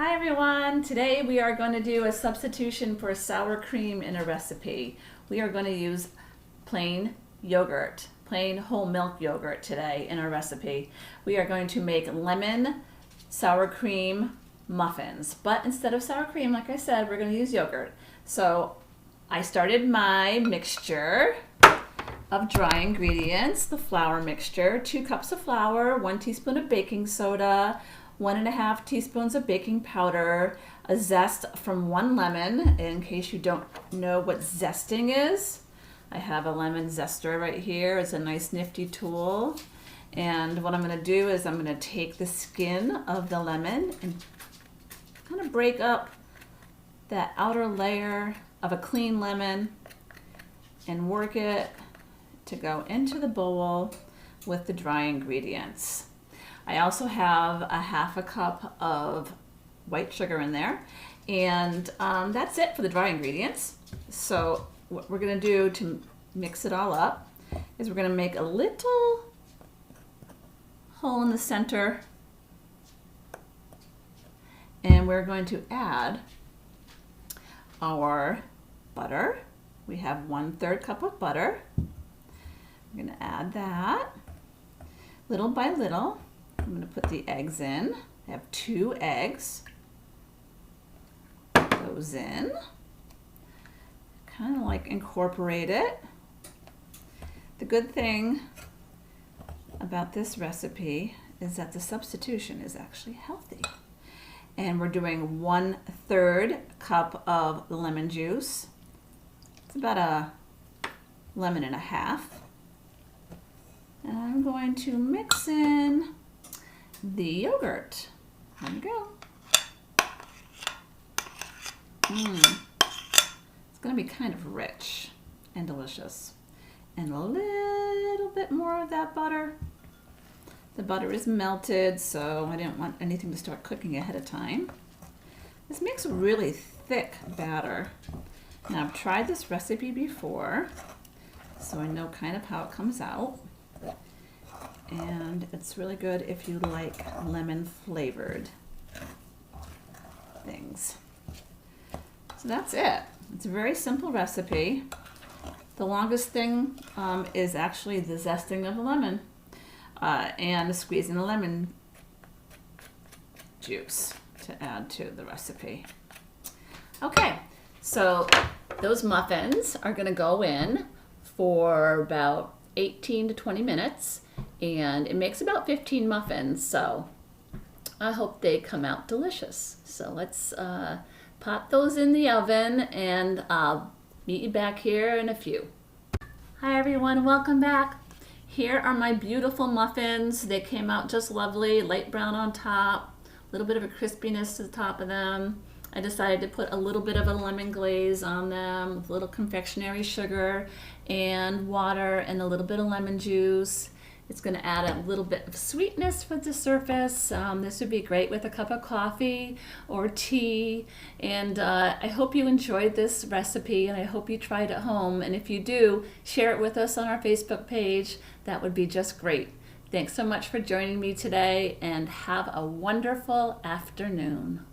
Hi everyone! Today we are going to do a substitution for sour cream in a recipe. We are going to use plain yogurt, plain whole milk yogurt today in our recipe. We are going to make lemon sour cream muffins, but instead of sour cream, like I said, we're going to use yogurt. So I started my mixture of dry ingredients, the flour mixture, 2 cups of flour, 1 teaspoon of baking soda, 1.5 teaspoons of baking powder, a zest from 1 lemon. In case you don't know what zesting is, I have a lemon zester right here. It's a nice nifty tool. And what I'm going to do is I'm going to take the skin of the lemon and kind of break up that outer layer of a clean lemon and work it to go into the bowl with the dry ingredients. I also have a 1/2 cup of white sugar in there, and that's it for the dry ingredients. So what we're going to do to mix it all up is we're going to make a little hole in the center, and we're going to add our butter. We have 1/3 cup of butter. We're going to add that little by little. I'm going to put the eggs in. I have 2 eggs. Put those in. Kind of like incorporate it. The good thing about this recipe is that the substitution is actually healthy. And we're doing 1/3 cup of lemon juice. It's about a lemon and a half. And I'm going to mix in the yogurt. There we go. It's going to be kind of rich and delicious. And a little bit more of that butter. The butter is melted, so I didn't want anything to start cooking ahead of time. This makes a really thick batter. Now I've tried this recipe before, so I know kind of how it comes out. And it's really good if you like lemon flavored things. So that's it. It's a very simple recipe. The longest thing is actually the zesting of the lemon and squeezing the lemon juice to add to the recipe. Okay, so those muffins are going to go in for about 18 to 20 minutes. And it makes about 15 muffins, so I hope they come out delicious. So let's pop those in the oven, and I'll meet you back here in a few. Hi everyone, welcome back. Here are my beautiful muffins. They came out just lovely, light brown on top, a little bit of a crispiness to the top of them. I decided to put a little bit of a lemon glaze on them with a little confectionery sugar and water and a little bit of lemon juice. It's going to add a little bit of sweetness for the surface. This would be great with a cup of coffee or tea. And I hope you enjoyed this recipe, and I hope you try it at home. And if you do, share it with us on our Facebook page. That would be just great. Thanks so much for joining me today, and have a wonderful afternoon.